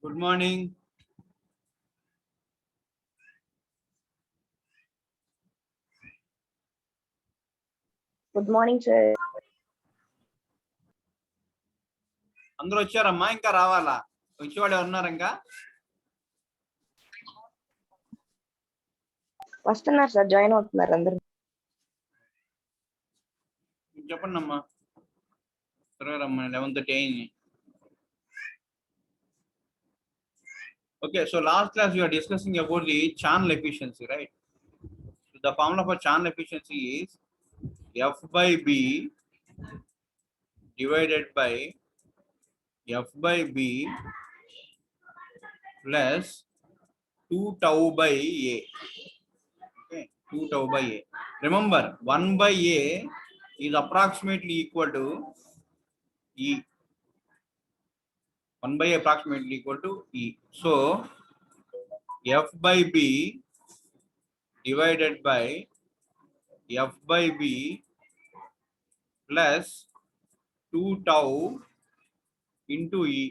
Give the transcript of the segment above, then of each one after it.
Good morning. Good morning, sir. అందరూ వచ్చారమ్మా, ఇంకా రావాలా? వచ్చేవాళ్ళు ఎవరున్నారు ఇంకా? వస్తున్నారు సార్, జాయిన్ అవుతున్నారు అందరూ. చెప్పండి అమ్మా, త్వరగా రమ్మా. 11:30 అయింది. Okay, so last class we are discussing about the channel efficiency, right? So the formula for channel efficiency is F by B divided by F by B plus 2 tau by A. Okay, 2 tau by A. Remember, 1 by A is approximately equal to E. 1 by A approximately equal to E. So F by B divided by F by B plus 2 tau into E.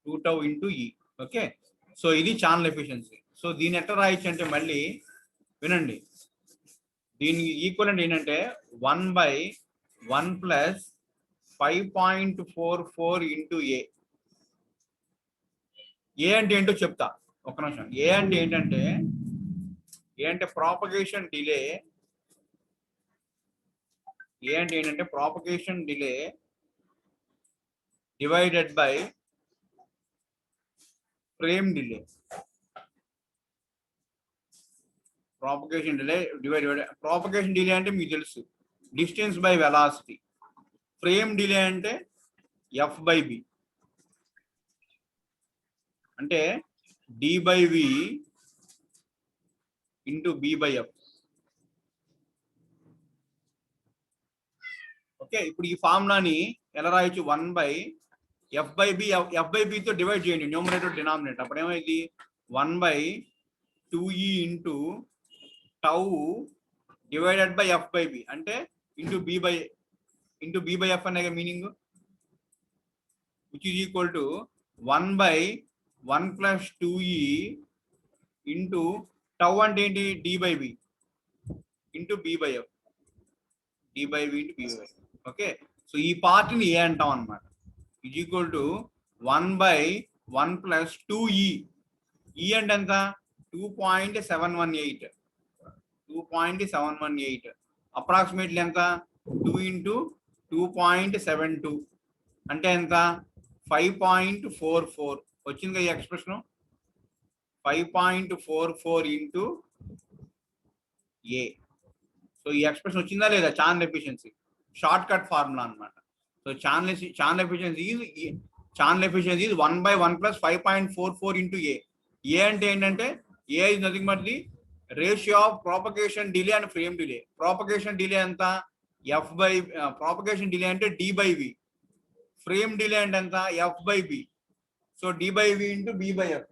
2 tau into E. Okay. So ఇది channel efficiency. So దీని ఎట్లా రాయొచ్చు అంటే, మళ్ళీ వినండి, దీనికి equivalent ఏంటంటే 1 by 1 plus 5.44 into A. A అంటే ఏంటో చెప్తా, ఒక్క నిమిషం. ఏ అంటే ఏంటంటే, ఏ అంటే ప్రాపగేషన్ డిలే. ఏ అంటే ఏంటంటే propagation delay divided by frame delay. Propagation delay propagation delay అంటే మీకు తెలుసు, distance by velocity. Frame delay అంటే ఎఫ్ బై బి, అంటే D by V into B by F. Okay, ఇప్పుడు ఈ ఫార్ములాని ఎలా రాయొచ్చు? 1 by F by B. F by బితో డివైడ్ చేయండి, న్యూమరేటర్ డినామినేటర్. అప్పుడు ఏమైంది? 1 by 2e into tau divided by F by B, అంటే ఇంటూ బి బై ఎఫ్ అనే meaning, which is equal to 1 by 1 plus 2e into tau అంటే ఏంటి? D by B into B by F. D by B into B by F. Okay, so ఈ పార్ట్ని A అంటాం అనమాట. Is equal to 1 by 1 plus 2e. ఈ అంటే ఎంత? 2.718. 2.718 approximately ఎంత? 2 into 2.72 అంటే ఎంత? 5.44 వచ్చింది కదా ఈ ఎక్స్ప్రెషన్. 5.44 into A. సో ఈ ఎక్స్ప్రెషన్ వచ్చిందా లేదా? Channel efficiency short cut formula అనమాట. So channel efficiency is 1 by 1 plus 5.44 into A. A అంటే ఏంటంటే, A is nothing but the ratio of propagation delay and frame delay. Propagation delay ఎంత? F by propagation delay అంటే D by V. Frame delay అంటే ఎంత? F by B. So D by V into B by F.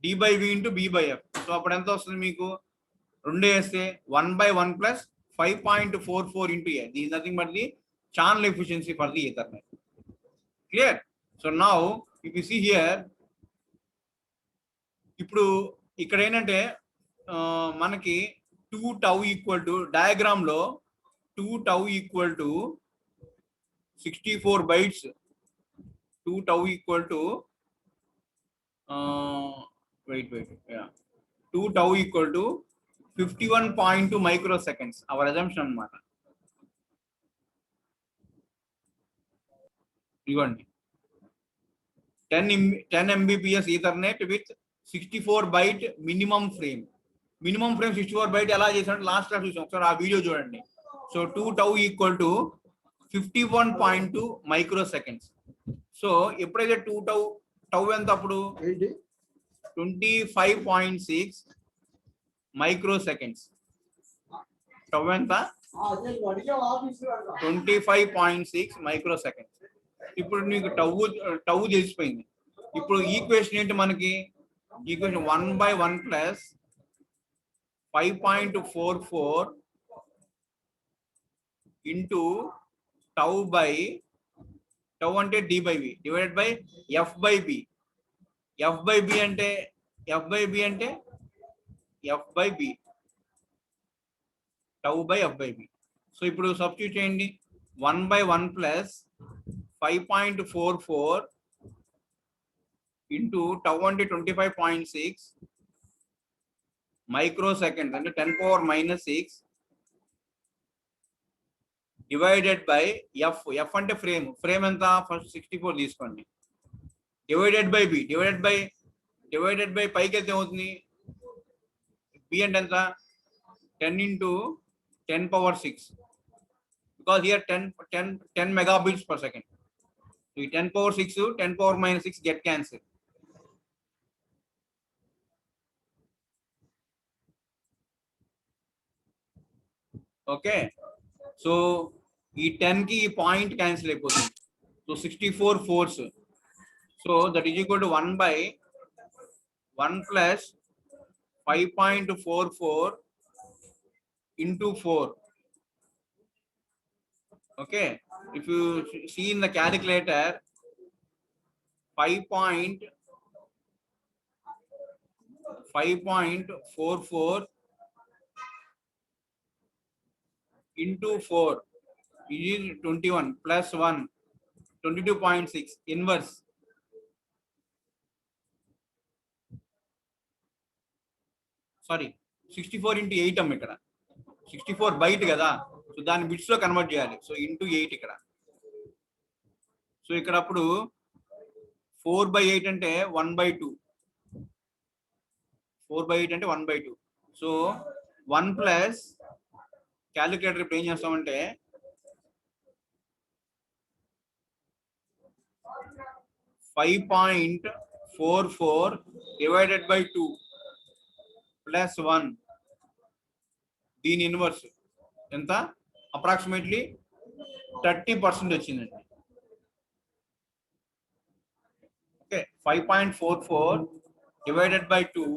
D by V into B by F. So అప్పుడు ఎంత వస్తుంది మీకు? 2 వేస్తే 1 by 1 plus 5.44 into A. This is nothing but the channel efficiency for the Ethernet. Clear? So now if you see here, ఇప్పుడు ఇక్కడ ఏంటంటే మనకి 2 tau equal to, diagram లో 2 tau equal to 64 bytes. 2 tau equal to wait 2 tau equal to 51.2 microseconds. Our assumption అన్నమాట. ఇవ్వండి, 10 Mbps Ethernet with 64 byte minimum frame. Minimum frame 64 byte ఎలా చేసాడు last class చూసాం, ఒకసారి ఆ వీడియో చూడండి. So 2 tau equal to 51.2 microseconds. So ఎప్పుడైతే 2 tau ఎంత? అప్పుడు 25.6 microseconds. టౌ ఎంత? 25.6 microseconds. ఇప్పుడు నీకు టౌ తెలిసిపోయింది. ఇప్పుడు ఈక్వేషన్ ఏంటి మనకి? Equation 1 by 1 plus 5.44 into tau by tau అంటే d by v divided by f by b. f by b అంటే f by b అంటే f by b, tau by f by b. So ఇప్పుడు substitute చేయండి. 1/1 plus 5.44 into tau అంటే 25.6 microseconds అంటే 10 power minus 6 divided by F. F అంటే frame. Frame ఎంత? First 64 తీసుకోండి. Divided by B. Divided by పైకి అయితే అవుతుంది. బి అంటే ఎంత? 10 into 10 power 6 because here 10 megabits per second. So 10 power 6 10 power minus 6 get cancelled. Okay, so ఈ 10 కి ఈ పాయింట్ క్యాన్సిల్ అయిపోతుంది. So 64 force. So that is equal to 1/1 plus 5.44 into 4. Okay, if you see in the calculator 5.44 into 4 is 21 plus 1 22.6 inverse. Sorry 64 into 8 అమ్మ. ఇక్కడ 64 byte కదా, so దాన్ని bits లో convert చేయాలి. సో ఇంటూ 8 ఇక్కడ. సో ఇక్కడ అప్పుడు 4/8 అంటే 1/2. 4/8 అంటే 1/2. సో 1 ప్లస్ క్యాలిక్యులేటర్ ఇప్పుడు ఏం చేస్తామంటే 5.44 divided by 2 plus 1 దీని ఇన్వర్స్ ఎంత? అప్రాక్సిమేట్లీ 30% వచ్చిందండి. Okay, 5.44 divided by 2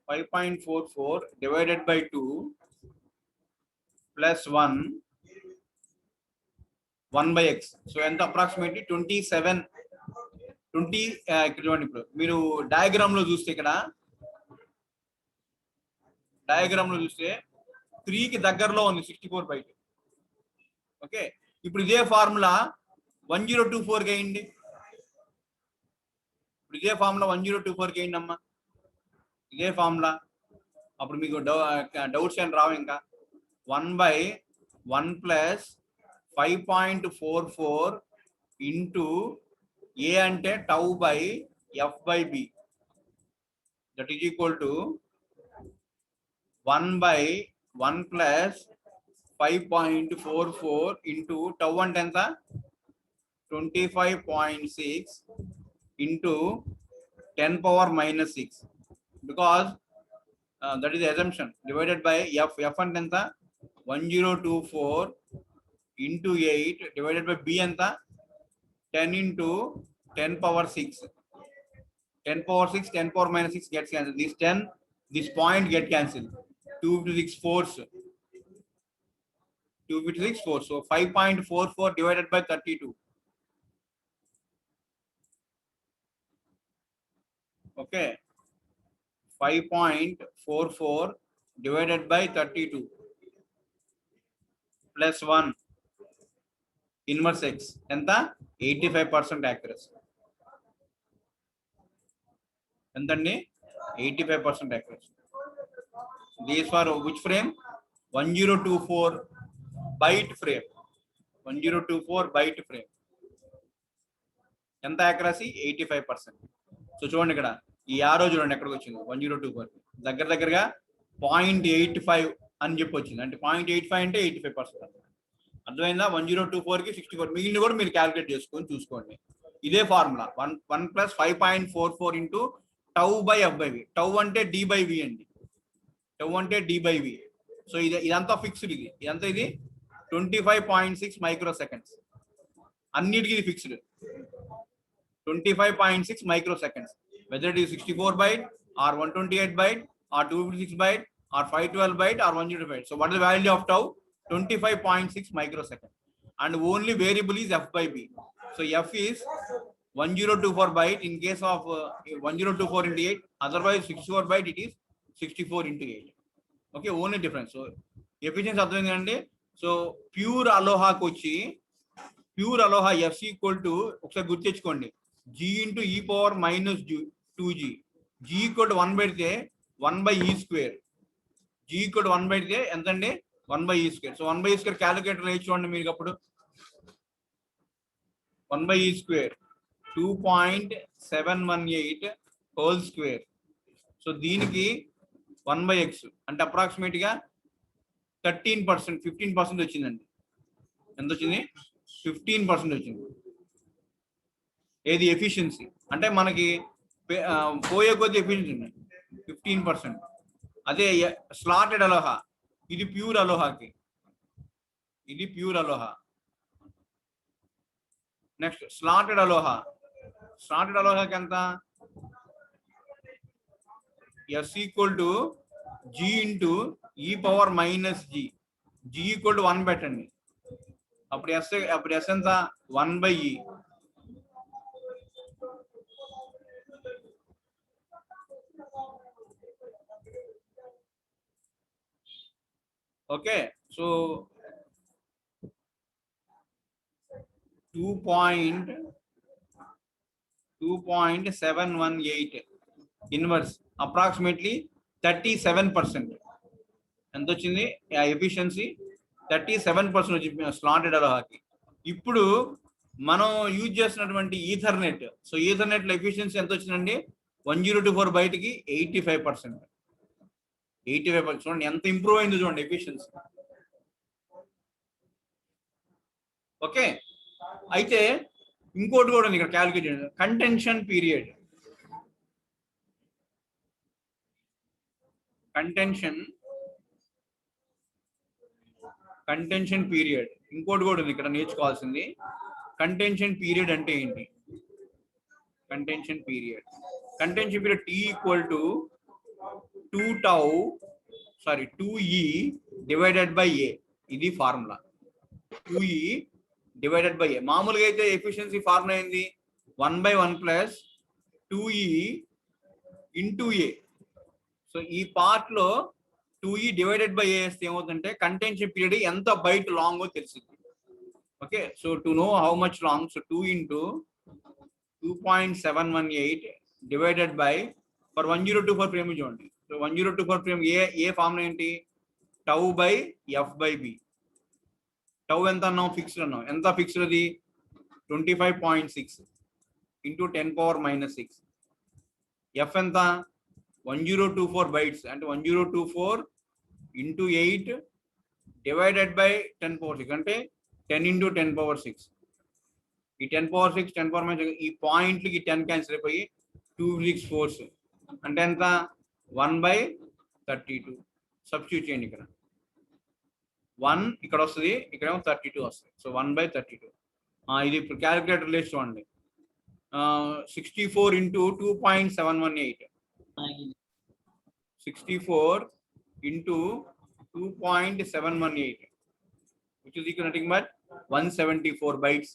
5.44 divided by 2 plus 1 1/x. So ఎంత? అప్రాక్సిమేట్లీ 27. 20 ఇక్కడ చూడండి. ఇప్పుడు మీరు డయాగ్రామ్ లో చూస్తే, ఇక్కడ డయాగ్రామ్ లో చూస్తే 3 కి దగ్గరలో ఉంది 64/2. ఓకే, ఇప్పుడు ఇదే ఫార్ములా 1024 కి అయింది. ఇప్పుడు ఇదే ఫార్ములా 1024 కి అయింది అమ్మా. ఇదే ఫార్ములా. అప్పుడు మీకు డౌట్స్ ఏం రావు. ఇంకా 1/1 plus 5.44 into a అంటే tau by f by b, that is equal to 1/1 plus 5.44 into tau అంటే ఎంత? 25.6 into 10 power minus 6 because that is the assumption, divided by f. f అంటే ఎంత? 1024 into 8 divided by b ఎంత? 10 into 10 power 6. 10 power 6 10 power minus 6 gets cancelled. This 10, this point get cancelled. 256 force. 256 force. So 5.44 divided by 32. Okay, 5.44 divided by 32 plus 1 inverse x ఎంత? 85% accuracy. ఎంతండి? 85% accuracy. These for which frame? 1024 byte frame. 1024 byte frame. ఎంత accuracy? 85%. So చూడండి, ఇక్కడ ఈ ఆరో చూడండి ఎక్కడికి వచ్చింది. 1024 దగ్గరగా 0.85 అని చెప్పి వచ్చింది. అంటే 0.85 అంటే 85%. అర్థమైందా? 1024 కి 64. మిగిలిన కూడా మీరు క్యాలిక్యులేట్ చేసుకొని చూసుకోండి. ఇదే formula 1 plus 5.44 into tau by f by v. tau అంటే d by v అండి. tau అంటే d by v. సో ఇదంతా ఫిక్స్డ్. ఇదంతా 25.6 మైక్రోసెకండ్స్. అన్నిటికీ ఇది fixed. 25.6 microseconds, whether it is 64 byte or 128 byte or 256 byte or 512 byte or 108 byte. So what is the value of tau? 25.6 microsecond. and only variable is f by b. So f is 1024 byte in case of 1024 into 8, otherwise 64 byte it is 64 into 8. Okay, only difference. So efficiency అర్థమైందండి. So pure అలోహాకి వచ్చి pure ALOHA F equal to ఒకసారి గుర్తు తెచ్చుకోండి, G into E power minus 2g. G equal to 1 పెడితే 1/e². G equal to 1 పెడితే ఎంతండి? 1/e². So 1/e² calculator వేసి చూడండి మీరు. అప్పుడు 1/e², 2.718 హోల్ స్క్వేర్. సో దీనికి 1/x అంటే అప్రాక్సిమేట్ గా 13%, 15% వచ్చిందండి. ఎంత వచ్చింది? 15% వచ్చింది. ఏది ఎఫిషియన్సీ అంటే మనకి పోయే కొద్ది ఎఫిషియన్సీ ఉంది 15%. అదే స్లాటెడ్ అలోహా, ఇది ప్యూర్ అలోహాకి, ఇది pure ALOHA. Next slotted ALOHA. Slotted అలోహాకి ఎంత? S equal to G into E power minus G. G equal to 1 పెట్టండి. అప్పుడు ఎస్ ఎంత? 1/e. Okay, so 2.718 inverse, approximately 37%. ఎంత వచ్చింది ఎఫిషియన్సీ? 37% వచ్చింది స్లాటెడ్ అలోహాకి. ఇప్పుడు మనం యూజ్ చేస్తున్నటువంటి ఈథర్నెట్, సో ఈథర్నెట్ లో ఎఫిషియన్సీ ఎంత వచ్చిందండి? 1024 బయటికి 85%. 85%. చూడండి ఎంత ఇంప్రూవ్ అయిందో చూడండి ఎఫిషియన్సీ. ఓకే, అయితే ఇంకోటి కూడా ఇక్కడ క్యాలిక్యులేట్ చేయండి. Contention period. కంటెన్షన్ పీరియడ్ ఇంకోటి కూడా ఉంది ఇక్కడ నేర్చుకోవాల్సింది. కంటెన్షన్ పీరియడ్ అంటే ఏంటి? Contention period T equal to 2e divided by A. ఇది ఫార్ములా. 2e డివైడెడ్ బై ఏ. మామూలుగా అయితే ఎఫిషియన్సీ ఫార్ములా ఏంది? 1/1 plus 2e into A. So ఈ పార్ట్ లో 2e డివైడెడ్ బై ఏ వేస్తే ఏమవుతుందంటే కంటెన్షన్ పీరియడ్ ఎంత బైట్ లాంగ్ తెలిసింది. Okay, so to know how much long, so 2 into 2.718 divided by for 1024 frame చూడండి. సో 1024 ఫ్రేమ్ ఏ ఫార్ములా ఏంటి? Tau by F by B. Tau ఎంత అన్నాం? Fixed అన్నాం. ఎంత ఫిక్స్డ్? అది 25.6 ఇంటూ 10⁻⁻6. ఎఫ్ ఎంత? 1024 బైట్స్ అంటే 1024 ఇంటూ 8 డివైడెడ్ బై 10⁻6 అంటే 10 ఇంటూ 10⁻6. ఈ 10⁻6 10⁻6 ఈ పాయింట్లకి 10 క్యాన్సిల్ అయిపోయి 2 6 4 అంటే ఎంత? 1/32. సబ్స్టిట్యూట్ చేయండి. ఇక్కడ 1 ఇక్కడ వస్తుంది, ఇక్కడేమో 32 వస్తుంది. సో 1/32. ఇది ఇప్పుడు క్యాలిక్యులేటర్ లేసి చూడండి. 64 into 2.718. 64 into 2.718, which is equal to nothing but 174 bytes.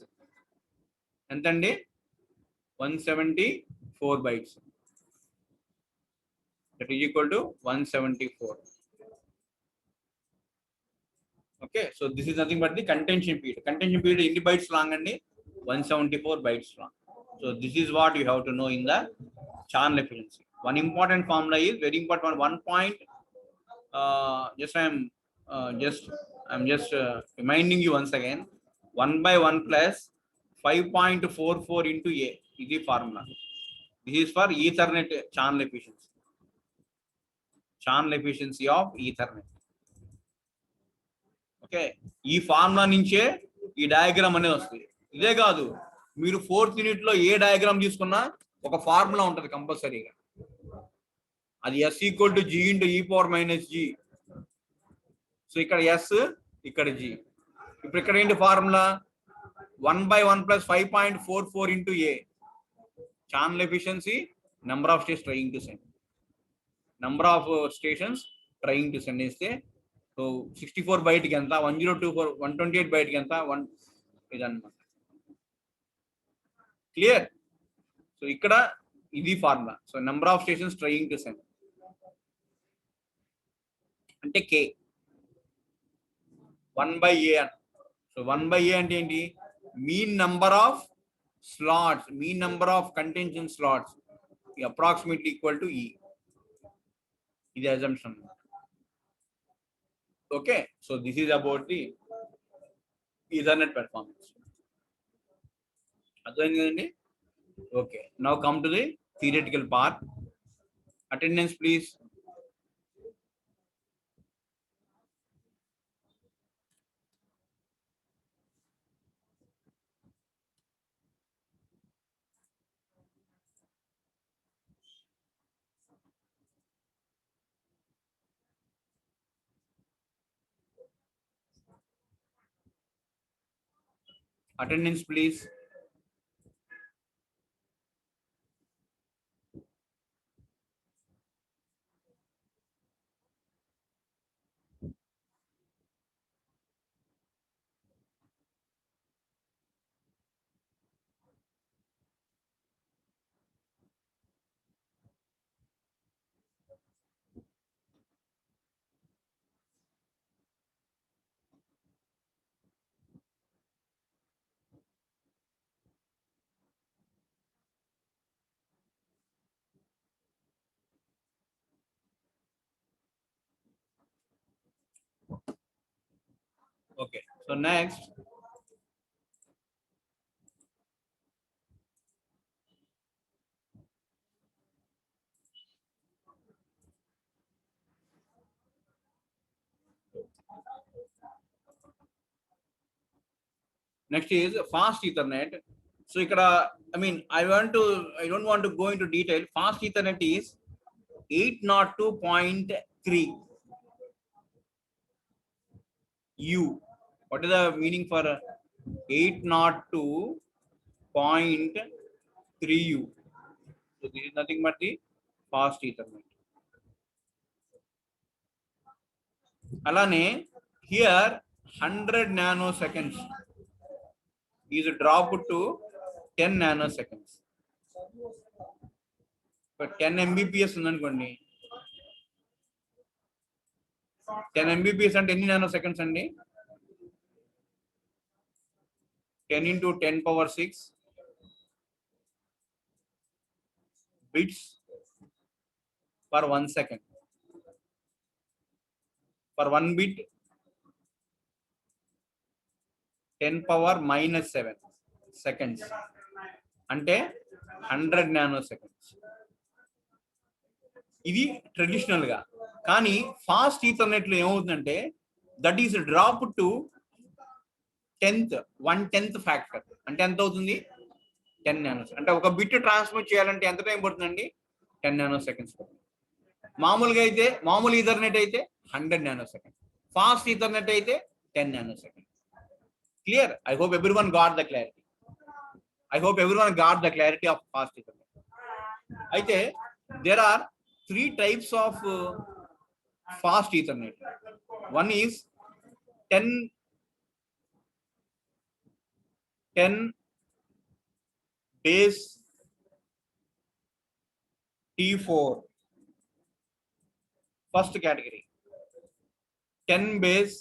ఎంతండి? 174 bytes. That is equal to 174. Okay, so this is nothing but the contention period. Contention period ఎన్ని bytes long అండి? 174 bytes long. So this is what you have to know in the channel efficiency. One important formula is very important. One point. I'm just reminding you once again. 1/1 plus 5.44 into a. This is formula. This is for Ethernet channel efficiency. Channel efficiency of Ethernet. Okay. ఈ formula నుంచే ఈ diagram అనేది వస్తుంది. ఇదే కాదు, మీరు 4th unit లో ఏ diagram తీసుకున్నా ఒక ఫార్ములా ఉంటుంది కంపల్సరీగా. అది S equal to G into E power minus G. So ఇక్కడ ఎస్, ఇక్కడ జీ. ఇప్పుడు ఇక్కడ ఏంటి formula? 1/1 plus 5.44 into A. Channel efficiency, number of stations trying to send. Number of stations trying to send ఇస్తే so 64 బైట్కి ఎంత? 1024 128 బైట్కి ఎంత? ఇదన్నమాట. క్లియర్? సో ఇక్కడ ఇది formula. So number of stations trying to send అంటే K 1/A అని. So 1/A అంటే ఏంటి? Mean number of slots, mean number of contention slots approximately equal to E. ఇది assumption. Okay, so this is about the Ethernet performance. అర్థమైంది కదండి? Okay, now come to the theoretical part. Attendance please. Attendance please. Okay, so next is fast Ethernet. So ikkada, I don't want to go into detail. Fast Ethernet is 802.3 U. What is the meaning for 802.3 U? So this is nothing but the fast Ethernet. Alane here 100 nanoseconds is dropped to 10 nanoseconds. But 10 Mbps undanukondi, 10 Mbps ante enni nanoseconds andi? 10 into 10 power 6 bits per 1 second. For 1 bit 10 power minus 7 seconds అంటే 100 nanoseconds. ఇది traditional గా. కానీ fast Ethernet లో ఏమవుతుందంటే that is drop to 1/10 factor. అంటే ఎంత అవుతుంది? 10 నానోస్. అంటే ఒక బిట్ ట్రాన్స్మిట్ చేయాలంటే ఎంత టైం పడుతుందండి? 10 నానోసెకండ్స్ పడుతుంది. మామూలుగా అయితే, మామూలు ఈథర్నెట్ అయితే 100 నానోసెకండ్, ఫాస్ట్ ఈథర్నెట్ అయితే 10 nanosecond. Clear? I hope everyone got the clarity of fast Ethernet. అయితే there are 3 types of fast Ethernet. One is 10 base T4, first category. 10 base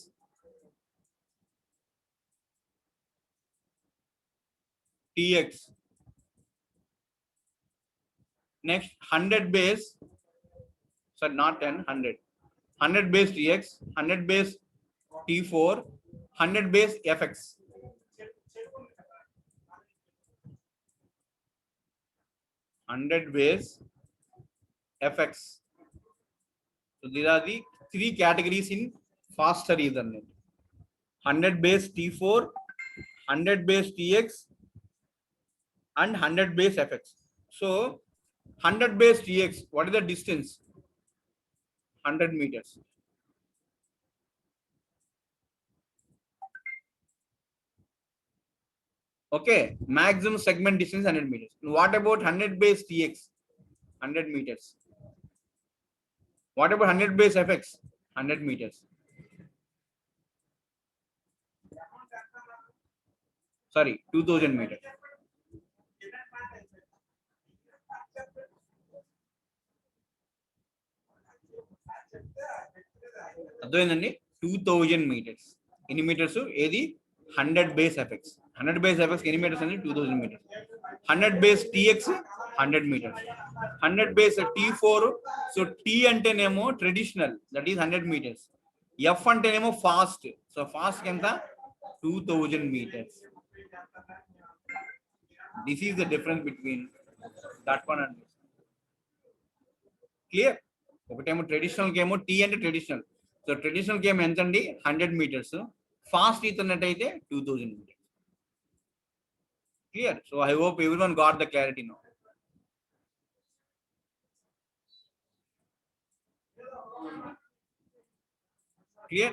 TX. Next 100 base, sorry, not 10, 100 base TX, 100 base T4, 100 base FX. 100 base FX. So these are the 3 categories in faster Ethernet. 100 base T4, 100 base TX, and 100 base FX. So 100 base TX, what is the distance? 100 meters. Okay, maximum segment distance 100 meters. What about 100 base TX? 100 meters. What about 100 base FX? 100 meters. Sorry, 2000 meters. అర్థమైందండి? 2000 meters. ఎన్ని meters? ఏది 100 base FX. 100 base FX ఎన్ని meters అండి? 2000 meters. 100 base TX 100 meters. 100 base T4. So T అంటేనేమో traditional, that is 100 meters. F అంటేనేమో fast. So fast ఎంత? 2000 meters. This is the difference between that one and this. Clear? ఒకటేమో traditional game, tea అంటే traditional. So traditional game ఎంత అండి? 100 metres. Fast Ethernet అయితే 2000 meters. Clear? So I hope everyone got the clarity now. Clear?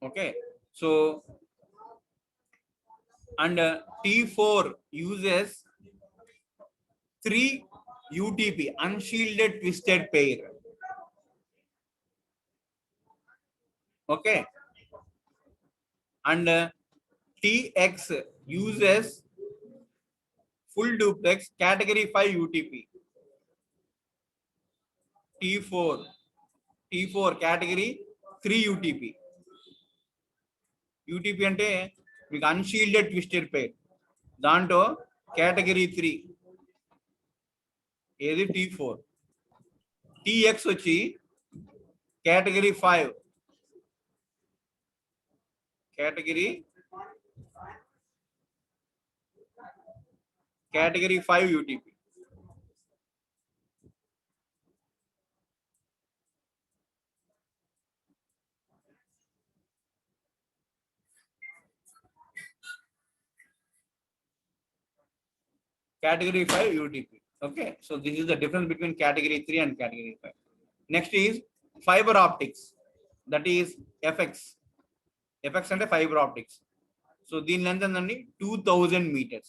Okay. So and T4 uses 3 UTP, unshielded twisted pair. Okay. And TX uses full duplex category 5 UTP. T4 category 3 UTP. UTP అంటే మీకు unshielded twisted పేర్. దాంట్లో category 3 ఏది? T4. TX వచ్చి category 5. Category 5 UTP. Category 5 UTP. Okay, so this is the difference between category 3 and category 5. Next is fiber optics, that is FX. FX అంటే fiber optics. So దీని length ఎంతండి? 2000 meters.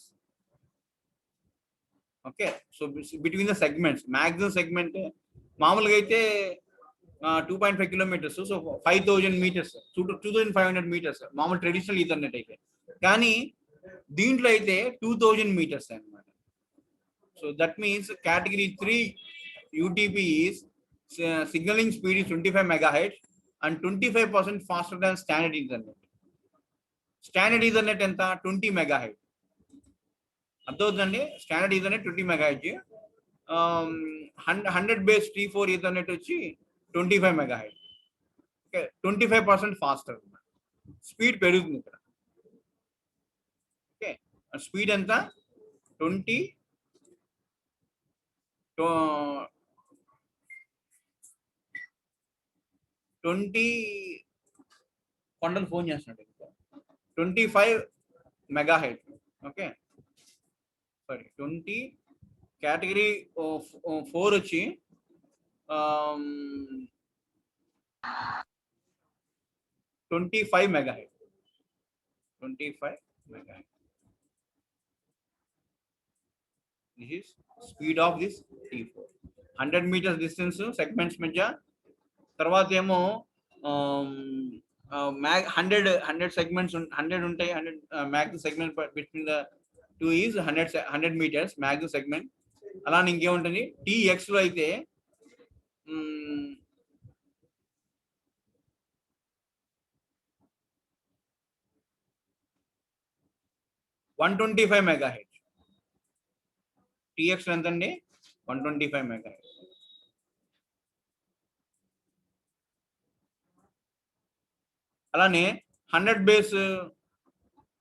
Okay, so between the segments, maximum segment మామూలుగా అయితే 2.5 kilometers, so 5000 meters, 2500 meters మామూలు traditional Ethernet అయితే. కానీ దీంట్లో అయితే 2000 meters అన్నమాట. So that means category 3 UTP is signaling speed is 25 megahertz and 25% faster than standard Ethernet. Standard Ethernet enta 20 megahertz. అర్థమవుతుందండి? Standard Ethernet 20 megahertz. 100 base T4 Ethernet వచ్చి 25 megahertz. Okay, 25% faster. Speed పెరుగుతుంది ఇక్కడ. Okay, speed ఎంత? 20 కొండలు phone చేస్తున్నాడు. 25 megahertz. Okay, sorry 20 category 4 వచ్చి 25 megahertz. 25 megahertz. This is speed of this T4. 100 meters distance segments మధ్య. తర్వాత ఏమో 100 segments 100 ఉంటాయి. 100 maximum segment between the two is 100 meters maximum segment. అలా ఇంకేముంటుంది? TX లో అయితే 125 మెగాహెర్ట్జ్. TX ఎంత అండి? 125 మెగాహెర్ట్జ్. అలానే 100 బేస్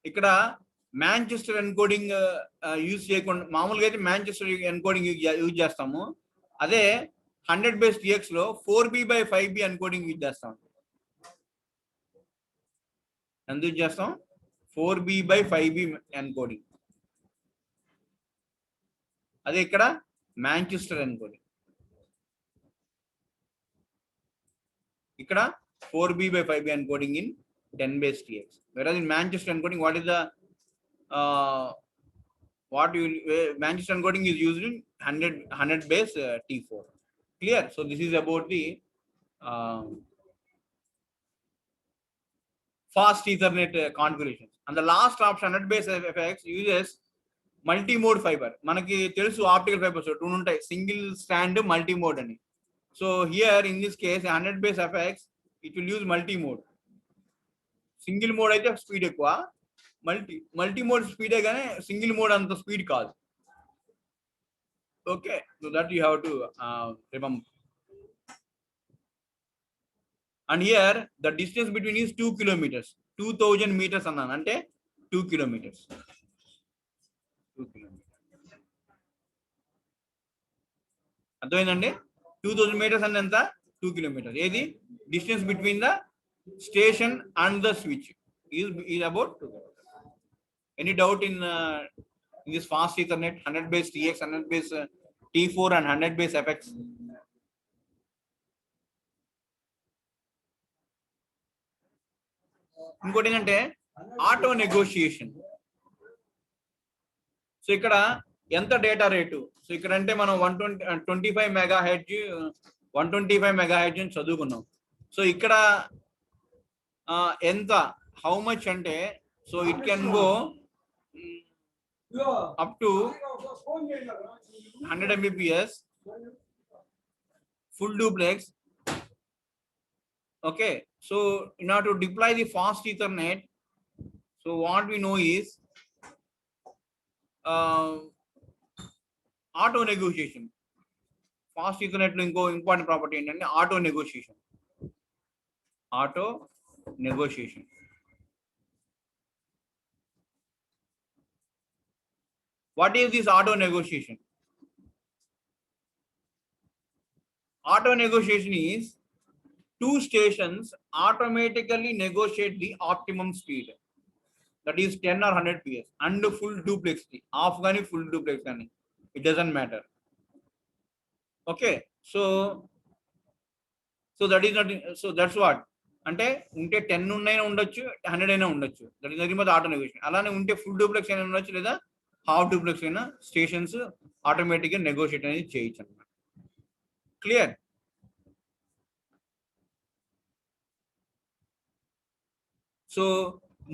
ఇక్కడ మాంచెస్టర్ ఎన్కోడింగ్ యూజ్ చేయకుండా, మామూలుగా అయితే మాంచెస్టర్ ఎన్కోడింగ్ యూజ్ చేస్తాము. అదే 100 బేస్ TX లో 4B/5B ఎన్కోడింగ్ యూజ్ చేస్తాం. ఎందుకు చేస్తాం? 4B/5B encoding. అదే ఇక్కడ మాంచెస్టర్ ఎన్కోడింగ్. ఇక్కడ 4B/5B encoding in 10 base TX. Whereas in Manchester encoding, what is the Manchester encoding is used in 100 base T4. Clear? So this is about the fast Ethernet configurations. And the last option, 100 base FX, uses multi-mode fiber. మనకి తెలుసు optical fibres two ఉంటాయి, single stand multi mode అని. So here in this case 100 base FX it will use multi mode. Single mode అయితే speed ఎక్కువ, multi mode స్పీడే కానీ single mode అంత speed కాదు. Okay, so that you have to remember. And here the distance between is 2 kilometers. 2000 meters అన్నాను అంటే 2 kilometers. 2 kilometers. అర్థమైందండి? 2000 meters అంటే ఎంత? 2 kilometers. ఏది distance between the station and the switch is about 2 kilometers. Any doubt in this fast Ethernet 100 base TX, 100 base T4 and 100 base FX? ఇంకోటి ఏంటంటే auto negotiation. So ఇక్కడ ఎంత డేటా రేటు, సో ఇక్కడ అంటే మనం 125 మెగాహెర్ట్జ్ 125 మెగాహెర్ట్జ్ అని చదువుకున్నాం. So ఇక్కడ ఎంత, హౌ మచ్ అంటే, so it can go up to 100 Mbps full duplex. Okay, so in order to deploy the fast Ethernet, so what we know is auto negotiation. Fast Ethernet lo inko important property entante auto negotiation. Auto negotiation. What is this auto negotiation? Auto negotiation is two stations automatically negotiate the optimum speed, that is 10 or 100 PS, and full duplex, half gani full duplex gani, it doesn't matter. Okay, so that is not, so that's what ante unte 10 unnayina undachchu 100 aina undachchu, that is nothing but auto negotiation. Alane unte full duplex aina undachchu leda half duplex aina stations automatically negotiate అనేది చేయొచ్చు అన్నమాట. Clear? So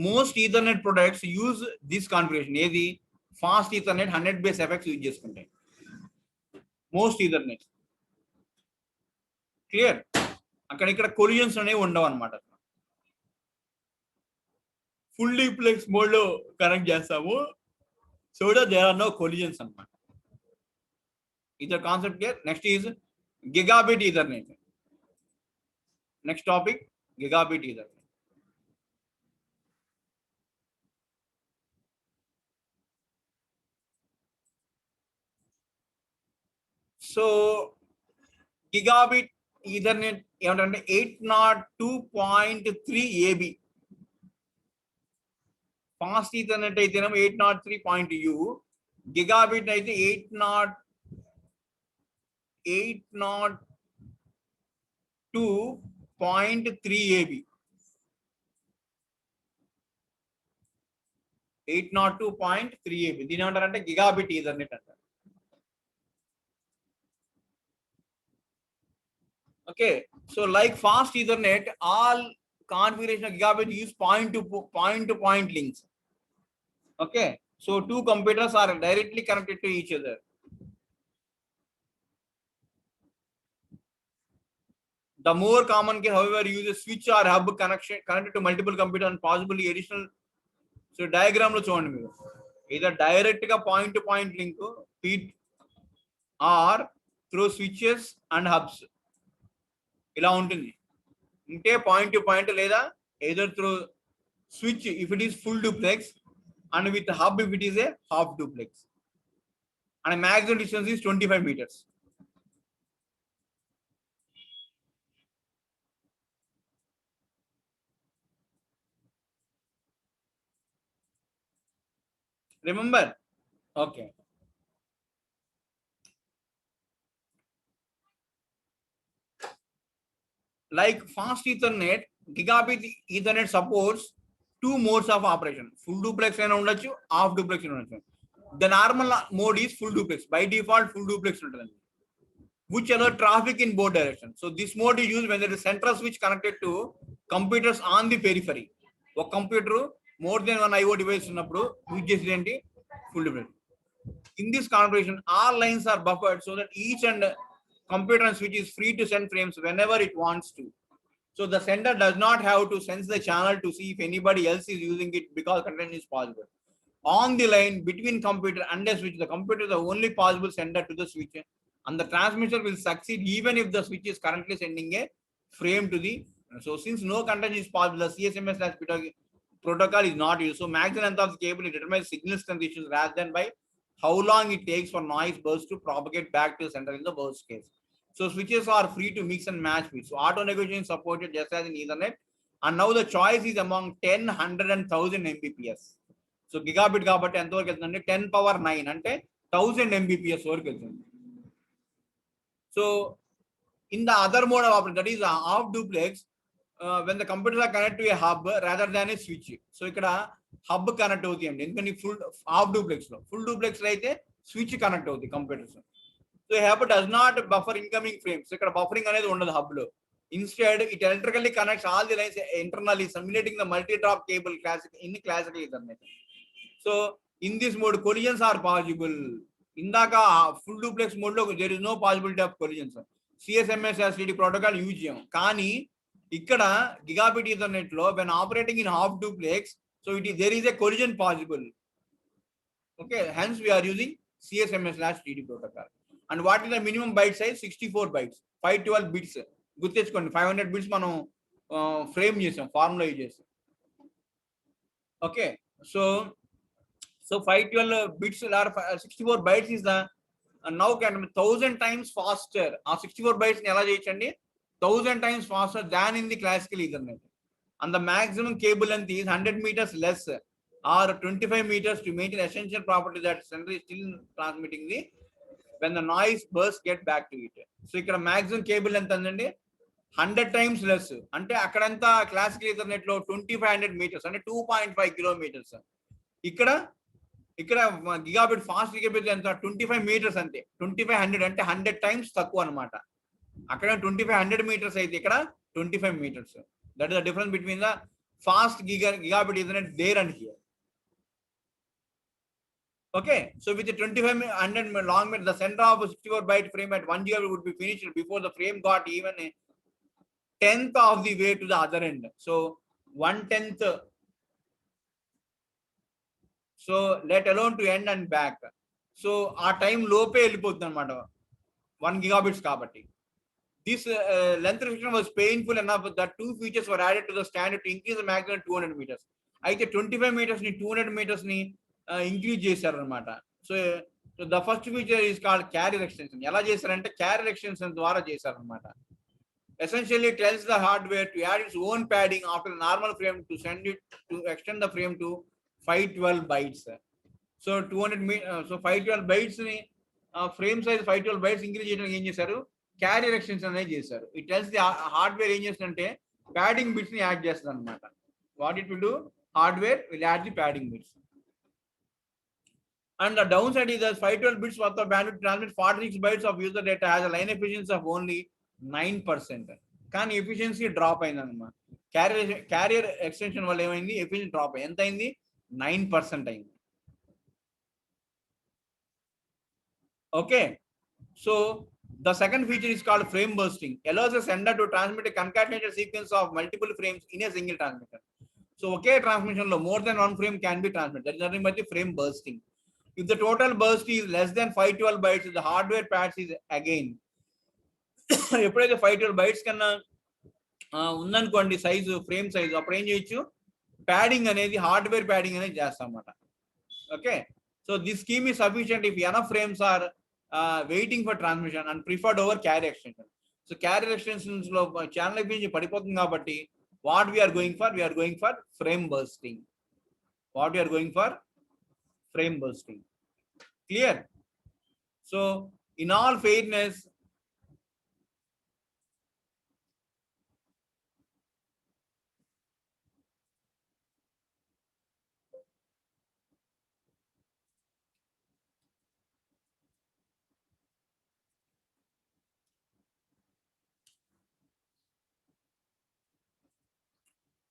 most Ethernet products use this configuration. ఏది fast Ethernet 100 base FX use చేసుకుంటాయి most Ethernet. Clear? అక్కడ ఇక్కడ collisions అనేవి ఉండవు అన్నమాట. ఫుల్ డూప్లెక్స్ మోడ్ లో కనెక్ట్ చేస్తాము, so there are no collisions అన్నమాట. ఇది concept clear? Next is gigabit Ethernet. Next topic gigabit Ethernet. So gigabit Ethernet ఏమంటారంటే 802.3 AB. ఫాస్ట్ ఈథర్నెట్ అయితేనేమో 803.U, గిగాబిట్ అయితే 802.3 AB. 802.3 AB దీని ఏమంటారంటే గిగాబిట్ ఈథర్నెట్ అంటారు. Okay, so like fast Ethernet, all configuration of gigabit use point to point links. Okay, so two computers are directly connected to each other. The more common case, however, use a switch or hub connection connected to multiple computers and possibly additional. So diagram lo chudandi meeru, either direct ga point to point link or through switches and hubs. ఇలా ఉంటుంది. ఉంటే point to point లేదా either through switch if it is full duplex and with hub if it is a half duplex, and maximum distance is 25 meters. Remember? Okay. Like fast Ethernet, gigabit Ethernet supports two modes of operation. Full duplex aina undachu, half duplex aina undachu. The normal mode is full duplex. By default, full duplex untadandi, which allow traffic in both directions. So this mode is used when there is a central switch connected to computers on the periphery. ఒక computer more than one IO device ఉన్నప్పుడు use చేసేది ఏంటి full device. In this configuration, all lines are buffered so that each and computer and switch is free to send frames whenever it wants to. So the sender does not have to sense the channel to see if anybody else is using it because content is possible. On the line between computer and the switch, the computer is the only possible sender to the switch, and the transmitter will succeed even if the switch is currently sending a frame to the. So since no content is possible, the CSMS protocol is not used. So maximum length of the cable determines signals conditions rather than by how long it takes for noise burst to propagate back to the center in the worst case. So switches are free to mix and match with. So auto negotiation supported just as in Ethernet. And now the choice is among 10, 100 and 1000 Mbps. So gigabit కాబట్టి ఎంతవరకు వెళ్తుందంటే 10⁻⁹ అంటే 1000 Mbps వరకు వెళ్తుంది. So in the other mode of operation, that is half duplex, when the computers are connected to a hub rather than a switch. So ఇక్కడ hub connect అవుతాయి అండి, ఎందుకంటే full half duplex లో, ఫుల్ డూప్లెక్స్ లో అయితే switch connect అవుతాయి computers. So hub does not buffer incoming frames. ఇక్కడ buffering అనేది ఉండదు హబ్ లో. Instead, it electrically connects all the lines internally, simulating the multi-drop cable in classical Ethernet. So in this mode, collisions are possible. ఇందాక full duplex mode లో there is no possibility of collisions. CSMS STD protocol use చేయం. కానీ ఇక్కడ gigabit Ethernet లో when operating in half duplex, so there is a collision possible. Okay, hence we are using CSMS/TD protocol. And what is the minimum byte size? 64 bytes, 512 bits. గుర్తెచ్చుకోండి, 500 bits మనం frame చేసాం, formula use చేసాం. Okay, so 512 bits or 64 bytes is the now can 1000 times faster. ఆ 64 bytes ని ఎలా చేయొచ్చండి, 1000 times faster than in the classical Ethernet. And the maximum cable length is 100 meters less or 25 meters to maintain essential property that sender is still transmitting the when the noise burst get back to it. So ఇక్కడ maximum cable length అండి 100 times less. అంటే అక్కడంతా classical Ethernet లో 2500 meters అంటే 2.5 kilometers. ఇక్కడ gigabit fast gigabit ఎంత 25 meters అంతే. 2500 అంటే 100 times తక్కువ అనమాట. అక్కడ 2500 meters అయితే ఇక్కడ 25 meters. That is the difference between the fast gigabit Ethernet there and here. Okay, so with the 2500 long meter, the center of a 64 byte frame at 1 gigabit would be finished before the frame got even a 10th of the way to the other end. So 1/10. So let alone to end and back. So our time లోపే వెళ్ళిపోతుంది అనమాట 1 gigabits కాబట్టి. This length restriction was painful enough that 2 features were added to the standard to increase the maximum 200 meters. అయితే 25 meters ని 200 meters ని increase చేశారు అనమాట. So the first feature is called carrier extension. ఎలా చేశారంటే క్యారియర్ ఎక్స్టెన్షన్ ద్వారా చేశారు అనమాట. Essentially tells the hardware to add its own padding after the normal frame to send it to extend the frame to 512 bytes. So 512 bytes ని frame size 512 bytes increase చేయడానికి ఏం చేశారు, carrier extension అనేది చేశారు. It tells the hardware ఏం చేస్తుందంటే padding bits ని add చేస్తుంది అనమాట. What it will do, hardware will add the padding bits. And the downside is that 512 bits worth of bandwidth transmit 46 bytes of user data has a line efficiency of only 9%. కానీ efficiency drop అయింది అనమాట. Carrier extension వల్ల ఏమైంది, efficiency drop అయింది. ఎంత అయింది, 9% అయింది. Okay, so the second feature is called frame bursting. Allows a sender to transmit a concatenated sequence of multiple frames in a single transmission. So okay transmission లో more than one frame can be transmitted. That is nothing but the frame bursting. If the total burst is less than 512 bytes, the hardware pads is again. ఎప్పుడైతే 512 bytes కన్నా ఉందనుకోండి size, frame size, అప్పుడు ఏం చేయొచ్చు, padding అనేది hardware padding అనేది చేస్తాం అన్నమాట. Okay, so this scheme is sufficient if enough frames are waiting for transmission and preferred over carrier extension. So carrier extensions లో ఛానల్ ఎఫిషియన్సీ పడిపోతుంది కాబట్టి what we are going for frame bursting. Frame bursting. Clear? So in all fairness,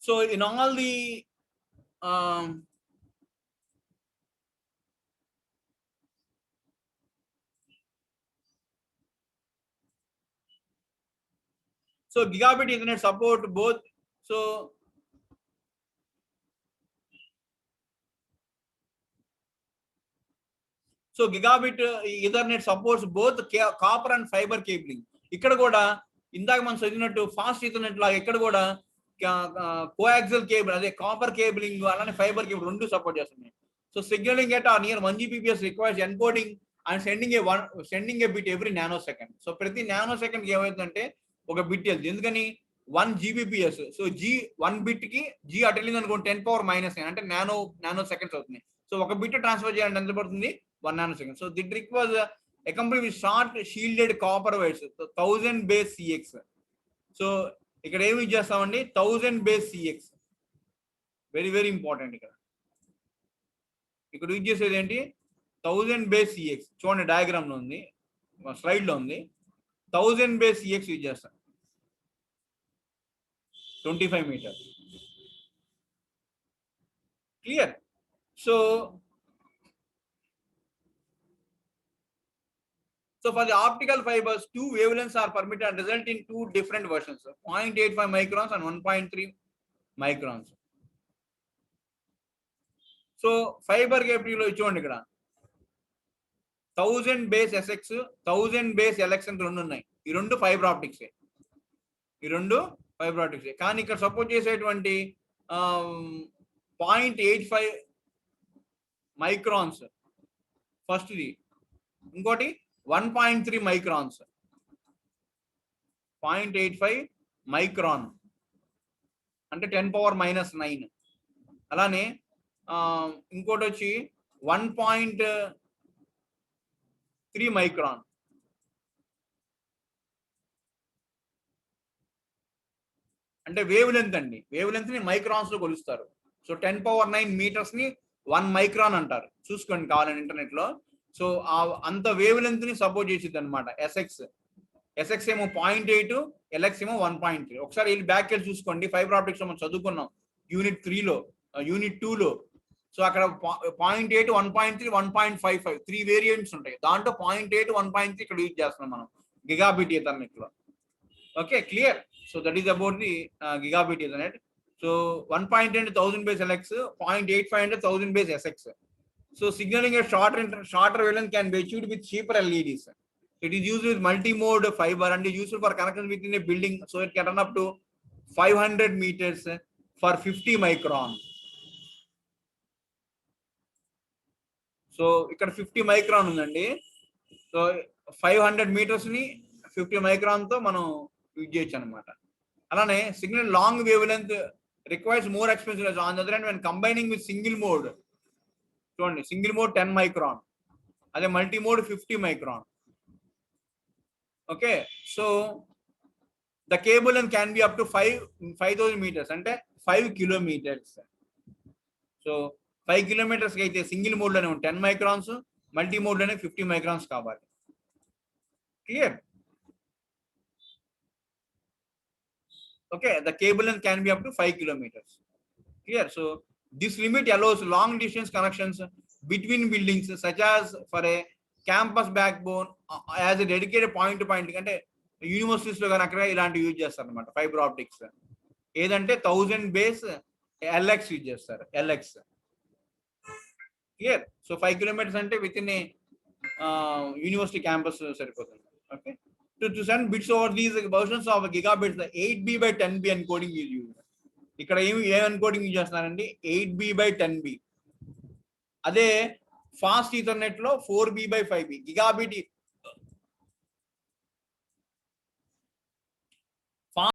so in all the so gigabit Ethernet support both. So gigabit Ethernet supports both copper and fiber cabling. ఇక్కడ కూడా ఇందాక మనం చదివినట్టు fast Ethernet లాగా ఇక్కడ కూడా coaxial cable అదే copper cabling అలానే fibre cable రెండు సపోర్ట్ చేస్తున్నాయి. So signalling at near 1 Gbps requires encoding and sending A bit every nano second. So ప్రతి నానో సెకండ్ ఏమవుతుందంటే ఒక బిట్ వెళ్తుంది. ఎందుకని 1 Gbps. సో వన్ బిట్ కి జీ అటు వెళ్ళింది అనుకోండి 10⁻⁹ అంటే నానో సెకండ్స్ అవుతుంది. సో ఒక బిట్ ట్రాన్స్ఫర్ చేయాలంటే ఎంత పడుతుంది? 1 nanosecond. So the trick was accompanied with short shielded copper wires, 1000 base CX. So ఇక్కడ ఏమి యూజ్ చేస్తామండి? 1000 base CX. Very important. ఇక్కడ యూజ్ చేసేది ఏంటి? 1000 base CX. చూడండి డయాగ్రామ్ లో ఉంది, స్లైడ్ లో ఉంది. 1000 base CX యూజ్ చేస్తాం. 25 meters. Clear? So for the optical fibers, 2 wavelengths are permitted and result in 2 different versions, 0.85 microns and 1.3 microns. So fiber cable lo ichonడి ikkada 1000 base SX 1000 base LX అని రెండు ఉన్నాయి. ఈ రెండు fibre optics కానీ ఇక్కడ support చేసేటువంటి 0.85 microns ఫస్ట్ది, ఇంకోటి 1.3 మైక్రాన్స్. 0.85 మైక్రాన్ అంటే 10⁻⁹. అలానే ఇంకోటి వచ్చి 1.3 మైక్రాన్ అంటే వేవ్ లెంత్ అండి. వేవ్ లెంత్ ని మైక్రాన్స్ లో కొలుస్తారు. సో 10⁻⁹ మీటర్స్ ని 1 మైక్రాన్ అంటారు. చూసుకోండి కావాలని ఇంటర్నెట్ లో. సో అంత వేవ్ లెంత్ ని సపోర్ట్ చేసిద్ది అనమాట ఎస్ఎక్స్ ఏమో 0.8, LX ఏమో 1.3. ఒకసారి వెళ్ళి బ్యాక్ వెళ్ళి చూసుకోండి. ఫైబర్ ఆప్టిక్స్ మనం చదువుకున్నాం యూనిట్ 3లో, యూనిట్ 2లో. సో అక్కడ 0.8, 1.3, 1.55 3 వేరియంట్స్ ఉంటాయి. దాంట్లో 0.8, 1.3 ఇక్కడ యూజ్ చేస్తున్నాం మనం గిగాబిట్ ఈథర్నెట్ లో. Okay, clear? So that is about the gigabit Ethernet. So 1.8 అంటే 1000 base LX, 0.85 అంటే 1000 base SX. So signaling a shorter wavelength can be achieved with cheaper LEDs. It is used with multi-mode fiber and is useful for connection within a building. So it can run up to 500 meters for 50 micron. So ఇక్కడ 50 micron ఉందండి. So 500 meters ని 50 micron తో మనం use చేయొచ్చు అనమాట. అలానే signal long wave length requires more expensive. On the other hand when combining with single mode, చూడండి single mode 10 micron, అదే multi mode 50 micron. Okay, so the cable and can be up to 5000 meters అంటే 5 kilometers. So 5 kilometers కి అయితే single mode లోనే 10 microns, multi mode లోనే 50 microns కావాలి. Clear? Okay, the cable length can be up to 5 kilometers. Clear? So this limit allows long distance connections between buildings, such as for a campus backbone as a dedicated point to point. అంటే universities లో కానీ అక్కడ ఇలాంటి use చేస్తారు అనమాట fibre optics. ఏదంటే 1000 base LX use చేస్తారు, LX. Clear? So 5 kilometers అంటే within a university campus సరిపోతుంది. Okay, to send bits over these versions of gigabits, the 8B by 10B encoding is used. ఇక్కడ ఏం encoding use చేస్తున్నారండి? 8B by 10B. అదే fast Ethernet లో 4B by 5B. Gigabit